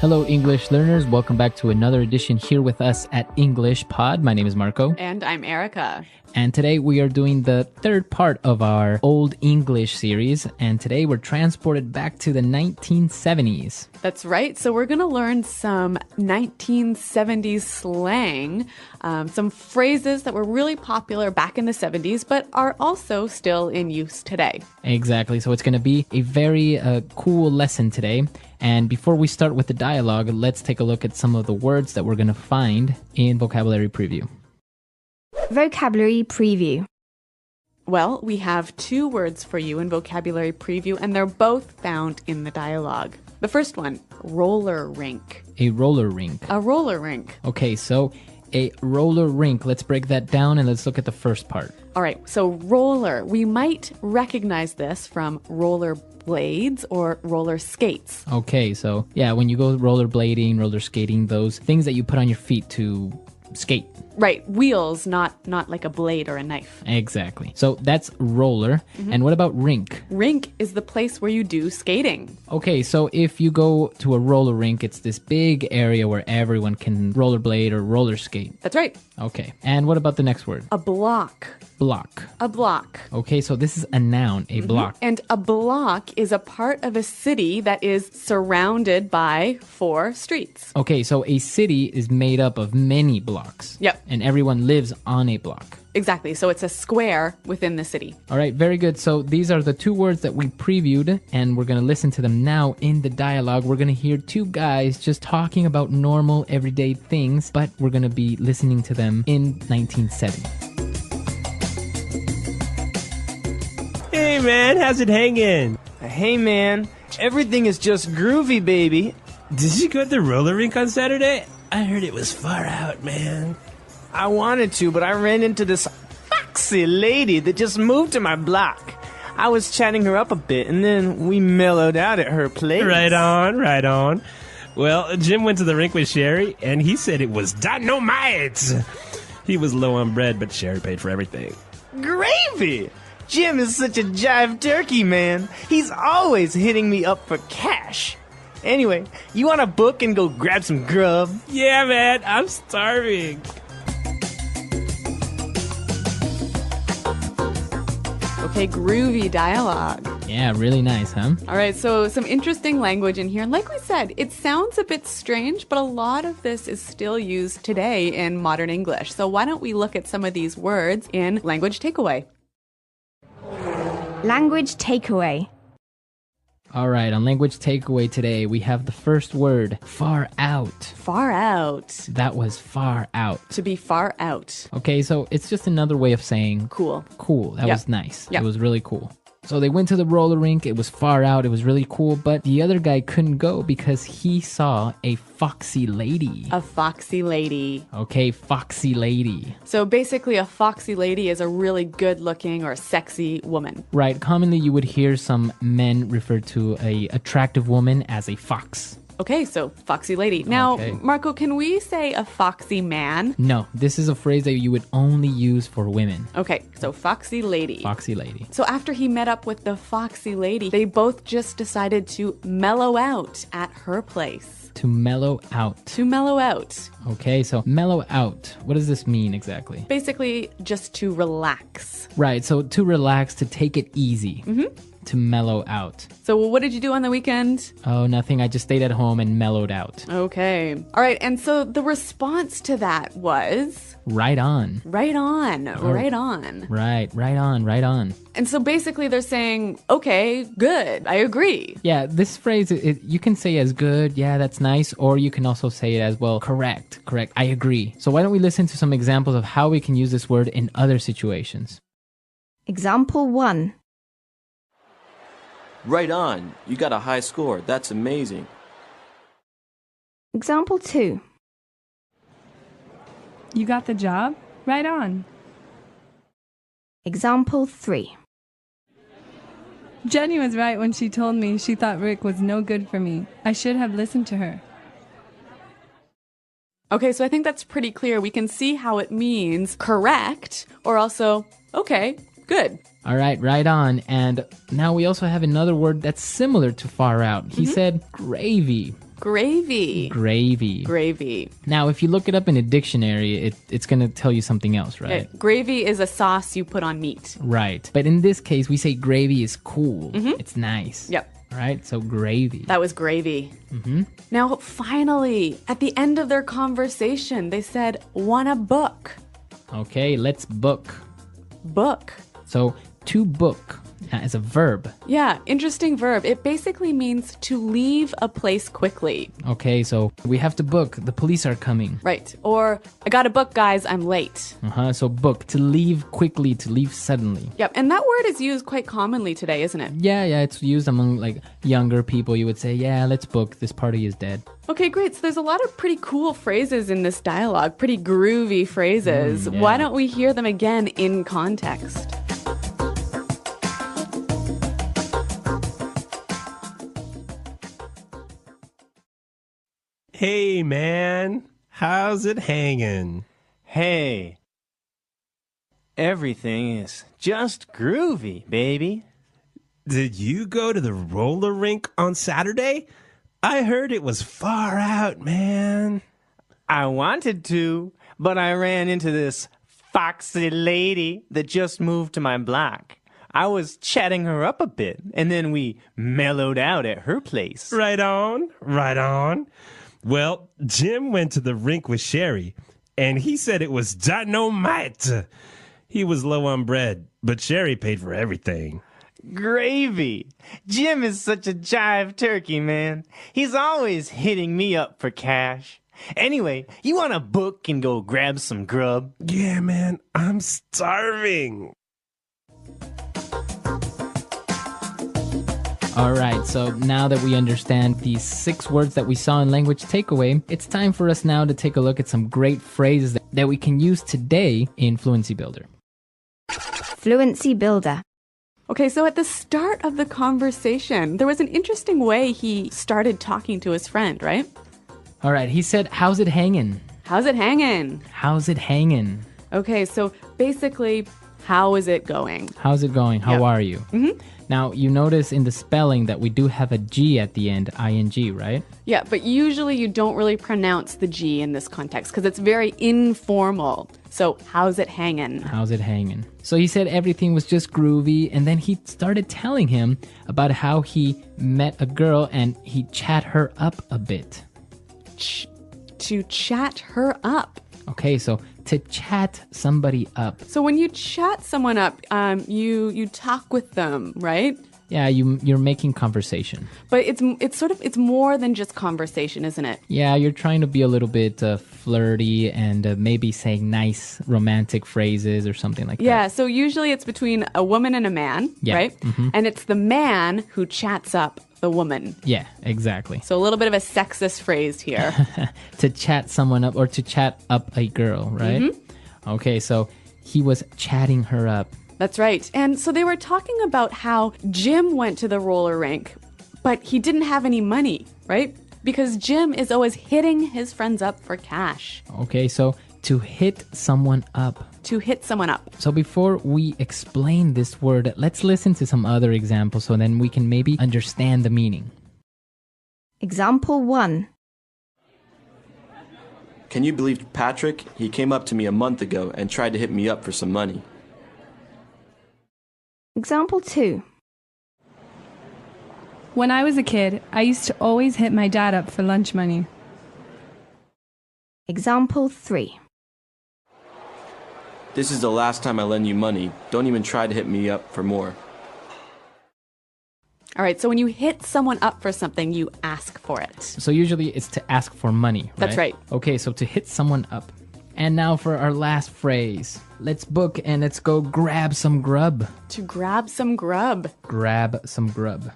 Hello, English learners. Welcome back to another edition here with us at English Pod. My name is Marco. And I'm Erica. And today we are doing the third part of our Old English series. And today we're transported back to the 1970s. That's right. So we're going to learn some 1970s slang, some phrases that were really popular back in the 70s, but are also still in use today. Exactly. So it's going to be a very cool lesson today. And before we start with the dialogue, let's take a look at some of the words that we're going to find in Vocabulary Preview. Vocabulary Preview. Well, we have two words for you in Vocabulary Preview, and they're both found in the dialogue. The first one, roller rink. A roller rink. A roller rink. Okay, so a roller rink. Let's break that down and let's look at the first part. All right, so roller. We might recognize this from roller blades or roller skates. Okay, so yeah, when you go rollerblading, roller skating, those things that you put on your feet to skate. Right, wheels, not like a blade or a knife. Exactly. So that's roller. And what about rink? Rink is the place where you do skating. Okay, so if you go to a roller rink, it's this big area where everyone can rollerblade or roller skate. That's right. Okay, and what about the next word? A block. Block. A block. Okay, so this is a noun, a block. And a block is a part of a city that is surrounded by 4 streets. Okay, so a city is made up of many blocks. Yep. And everyone lives on a block. Exactly. So it's a square within the city. All right, very good. So these are the two words that we previewed, and we're going to listen to them now in the dialogue. We're going to hear two guys just talking about normal, everyday things, but we're going to be listening to them in 1970. Hey man, how's it hanging? Hey man, everything is just groovy, baby. Did you go to the roller rink on Saturday? I heard it was far out, man. I wanted to, but I ran into this foxy lady that just moved to my block. I was chatting her up a bit, and then we mellowed out at her place. Right on, right on. Well, Jim went to the rink with Sherry, and he said it was dynamite. He was low on bread, but Sherry paid for everything. Gravy! Jim is such a jive turkey, man. He's always hitting me up for cash. Anyway, you want to book and go grab some grub? Yeah, man, I'm starving. Okay, groovy dialogue. Yeah, really nice, huh? All right, so some interesting language in here. And like we said, it sounds a bit strange, but a lot of this is still used today in modern English. So why don't we look at some of these words in Language Takeaway? Language Takeaway. All right, on Language Takeaway today, we have the first word, far out. Far out. That was far out. To be far out. Okay, so it's just another way of saying Cool. cool. That Yep. was nice. Yep. It was really cool. So they went to the roller rink. It was far out. It was really cool. But the other guy couldn't go because he saw a foxy lady. A foxy lady. Okay, foxy lady. So basically, a foxy lady is a really good-looking or sexy woman. Right. Commonly, you would hear some men refer to a attractive woman as a fox. Okay, so foxy lady. Now, Okay. Marco, can we say a foxy man? No, this is a phrase that you would only use for women. Okay, so foxy lady. Foxy lady. So after he met up with the foxy lady, they both just decided to mellow out at her place. To mellow out. To mellow out. Okay, so mellow out. What does this mean exactly? Basically, just to relax. Right, so to relax, to take it easy. To mellow out. So what did you do on the weekend? Oh, nothing. I just stayed at home and mellowed out. Okay. All right, and so the response to that was... Right on. Right on. Right on. Right on, right on. And so basically they're saying, okay, good, I agree. Yeah, this phrase, you can say as good, yeah, that's nice, or you can also say it as, well, correct, I agree. So why don't we listen to some examples of how we can use this word in other situations? Example 1. Right on. You got a high score. That's amazing. Example 2. You got the job? Right on. Example 3. Jenny was right when she told me she thought Rick was no good for me. I should have listened to her. Okay, so I think that's pretty clear. We can see how it means correct or also, okay, good. All right, right on. And now we also have another word that's similar to far out. He said gravy. Gravy. Gravy. Gravy. Now, if you look it up in a dictionary, it's going to tell you something else, right? Gravy is a sauce you put on meat. Right. But in this case, we say gravy is cool. It's nice. Yep. All right, so gravy. That was gravy. Now, finally, at the end of their conversation, they said, wanna book. Okay, let's book. Book. So, to book as a verb. Yeah, interesting verb. It basically means to leave a place quickly. Okay, so we have to book. The police are coming. Right. Or, I gotta book, guys, I'm late. So book, to leave quickly, to leave suddenly. Yep, and that word is used quite commonly today, isn't it? Yeah, it's used among like younger people. You would say, yeah, let's book. This party is dead. Okay, great. So there's a lot of pretty cool phrases in this dialogue, pretty groovy phrases. Yeah. Why don't we hear them again in context? Hey, man. How's it hanging? Hey. Everything is just groovy, baby. Did you go to the roller rink on Saturday? I heard it was far out, man. I wanted to, but I ran into this foxy lady that just moved to my block. I was chatting her up a bit, and then we mellowed out at her place. Right on, right on. Well, Jim went to the rink with Sherry, and he said it was dynamite. He was low on bread, but Sherry paid for everything. Gravy. Jim is such a jive turkey, man. He's always hitting me up for cash. Anyway, you want to book and go grab some grub? Yeah, man, I'm starving. All right, so now that we understand these 6 words that we saw in Language Takeaway, it's time for us now to take a look at some great phrases that we can use today in Fluency Builder. Fluency Builder. Okay, so at the start of the conversation, there was an interesting way he started talking to his friend, right? All right, he said, how's it hanging? How's it hanging? How's it hanging? Okay, so basically, how is it going? How's it going? How Yep. are you? Now, you notice in the spelling that we do have a G at the end, ing, right? Yeah, but usually you don't really pronounce the G in this context because it's very informal. So, how's it hanging? How's it hanging? So he said everything was just groovy, and then he started telling him about how he met a girl and he chat her up a bit. To chat her up. Okay, so to chat somebody up. So when you chat someone up, you talk with them, right? Yeah, you're making conversation. But it's more than just conversation, isn't it? Yeah, you're trying to be a little bit flirty and maybe saying nice romantic phrases or something like that. Yeah, so usually it's between a woman and a man, Yeah. right? And it's the man who chats up the woman. Yeah, exactly. So a little bit of a sexist phrase here. To chat someone up or to chat up a girl, right? Okay, so he was chatting her up. That's right. And so they were talking about how Jim went to the roller rink, but he didn't have any money, right? Because Jim is always hitting his friends up for cash. Okay, so to hit someone up. To hit someone up. So before we explain this word, let's listen to some other examples so then we can maybe understand the meaning. Example 1. Can you believe Patrick? He came up to me a month ago and tried to hit me up for some money. Example 2. When I was a kid, I used to always hit my dad up for lunch money. Example 3. This is the last time I lend you money. Don't even try to hit me up for more. All right, so when you hit someone up for something, you ask for it. So usually it's to ask for money, right? That's right. Okay, so to hit someone up. And now for our last phrase. Let's book and let's go grab some grub. To grab some grub. Grab some grub.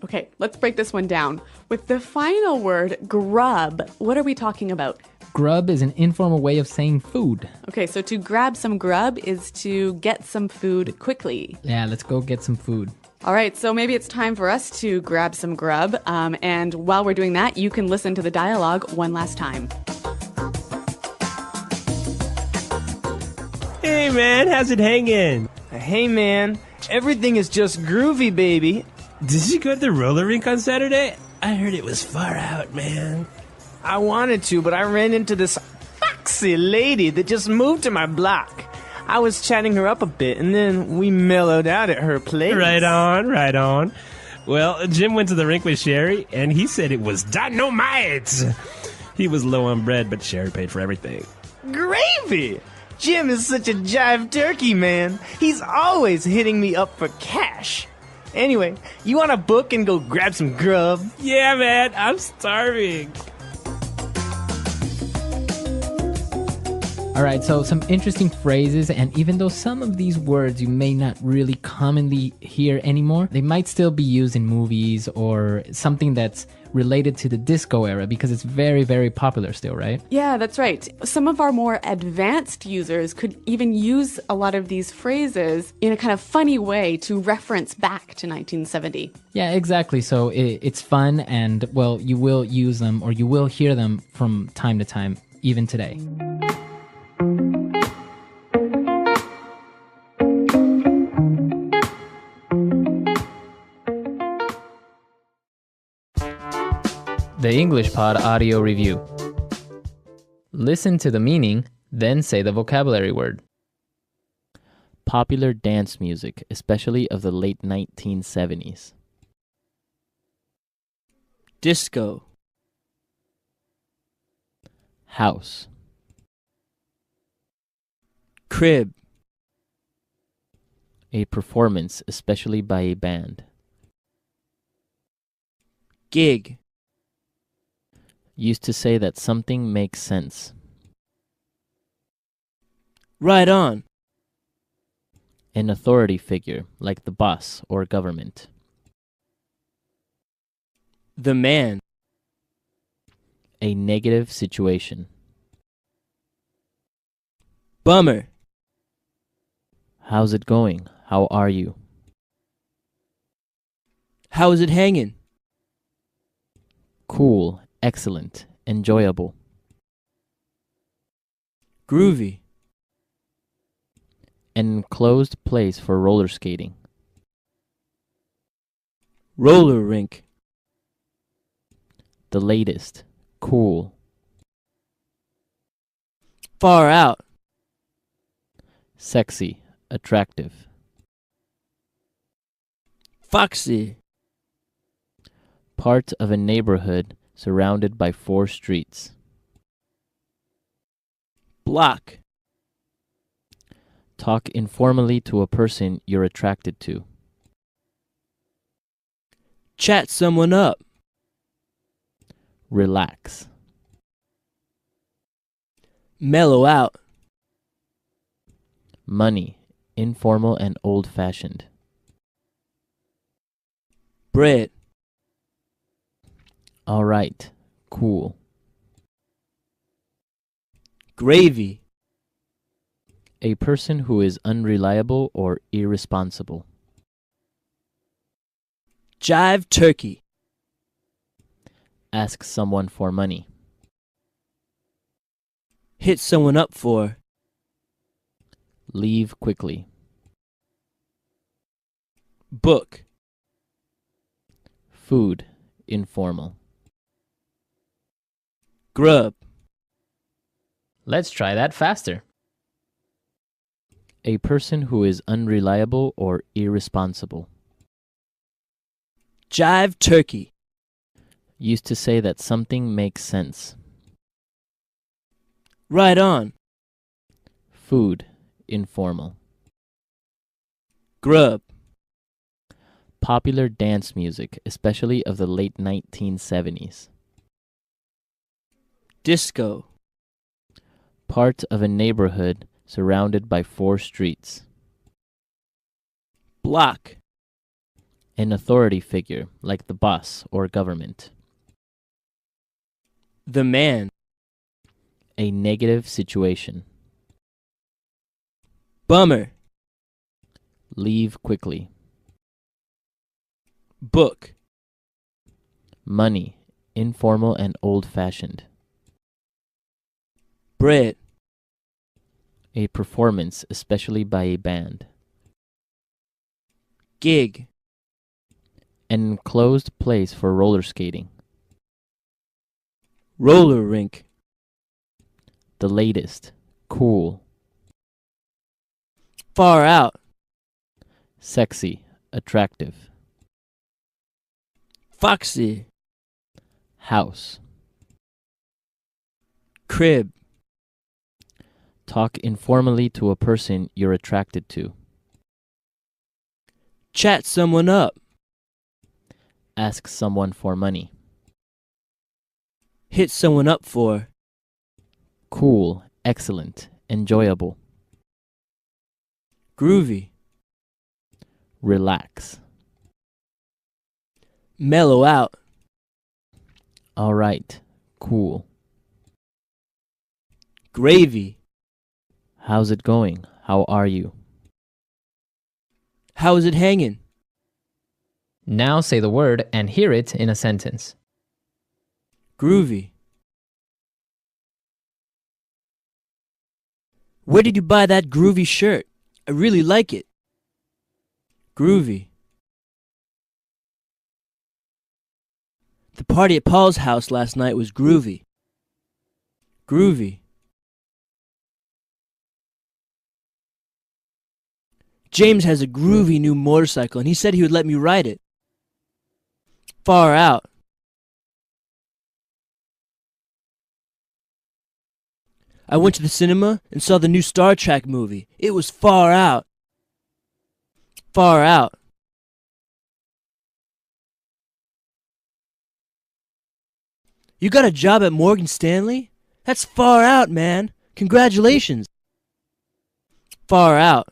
Okay, let's break this one down. With the final word, grub, what are we talking about? Grub is an informal way of saying food. Okay, so to grab some grub is to get some food quickly. Yeah, let's go get some food. All right, so maybe it's time for us to grab some grub. And while we're doing that, you can listen to the dialogue one last time. Hey, man, how's it hanging? Hey, man. Everything is just groovy, baby. Did you go to the roller rink on Saturday? I heard it was far out, man. I wanted to, but I ran into this foxy lady that just moved to my block. I was chatting her up a bit, and then we mellowed out at her place. Right on, right on. Well, Jim went to the rink with Sherry, and he said it was dynamite. He was low on bread, but Sherry paid for everything. Gravy! Jim is such a jive turkey, man. He's always hitting me up for cash. Anyway, you want a book and go grab some grub? Yeah, man, I'm starving. All right, so some interesting phrases, and even though some of these words you may not really commonly hear anymore, they might still be used in movies or something that's related to the disco era because it's very, very popular still, right? Yeah, that's right. Some of our more advanced users could even use a lot of these phrases in a kind of funny way to reference back to 1970. Yeah, exactly. So it's fun, and, well, you will use them or you will hear them from time to time, even today. The English Pod Audio Review. Listen to the meaning, then say the vocabulary word. Popular dance music, especially of the late 1970s. Disco. House. Crib. A performance, especially by a band. Gig. Used to say that something makes sense. Right on. An authority figure, like the boss or government. The man. A negative situation. Bummer. How's it going? How are you? How is it hanging? Cool, excellent, enjoyable. Groovy. An enclosed place for roller skating. Roller rink. The latest, cool. Far out. Sexy, attractive. Foxy. Part of a neighborhood surrounded by 4 streets. Block. Talk informally to a person you're attracted to. Chat someone up. Relax. Mellow out. Money, informal and old-fashioned. Bread. All right, cool. Gravy. A person who is unreliable or irresponsible. Jive turkey. Ask someone for money. Hit someone up for. Leave quickly. Book. Food, informal. Grub. Let's try that faster. A person who is unreliable or irresponsible. Jive turkey. Used to say that something makes sense. Right on. Food, informal. Grub. Popular dance music, especially of the late 1970s. Disco. Part of a neighborhood surrounded by 4 streets. Block. An authority figure, like the boss or government. The man. A negative situation. Bummer. Leave quickly. Book. Money, informal and old-fashioned. Bread. A performance, especially by a band. Gig. An enclosed place for roller skating. Roller rink. The latest. Cool. Far out. Sexy. Attractive. Foxy. House. Crib. Talk informally to a person you're attracted to. Chat someone up. Ask someone for money. Hit someone up for. Cool. Excellent. Enjoyable. Groovy. Relax. Mellow out. All right. Cool. Gravy. How's it going? How are you? How is it hanging? Now say the word and hear it in a sentence. Groovy. Where did you buy that groovy shirt? I really like it. Groovy. The party at Paul's house last night was groovy. Groovy. James has a groovy new motorcycle and he said he would let me ride it. Far out. I went to the cinema and saw the new Star Trek movie. It was far out. Far out. You got a job at Morgan Stanley? That's far out, man. Congratulations. Far out.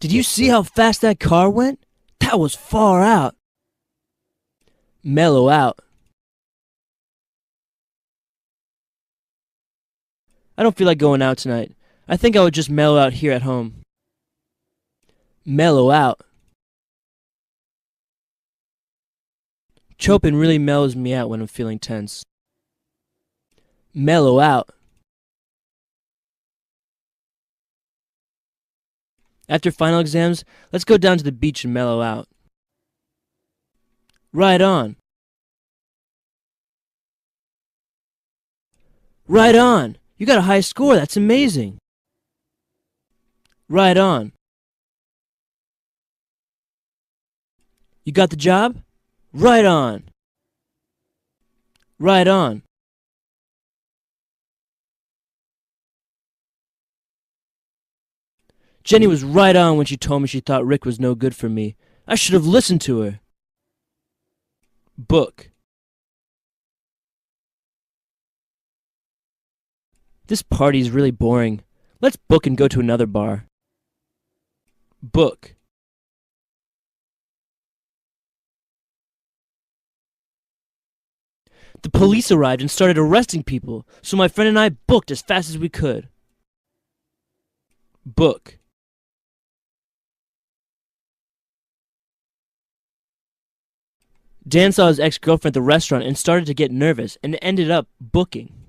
Did you see how fast that car went? That was far out. Mellow out. I don't feel like going out tonight. I think I would just mellow out here at home. Mellow out. Chopin really mellows me out when I'm feeling tense. Mellow out. After final exams, let's go down to the beach and mellow out. Right on. Right on. You got a high score. That's amazing. Right on. You got the job? Right on. Right on. Jenny was right on when she told me she thought Rick was no good for me. I should have listened to her. Book. This party's really boring. Let's book and go to another bar. Book. The police arrived and started arresting people, so my friend and I booked as fast as we could. Book. Dan saw his ex-girlfriend at the restaurant and started to get nervous and ended up booking.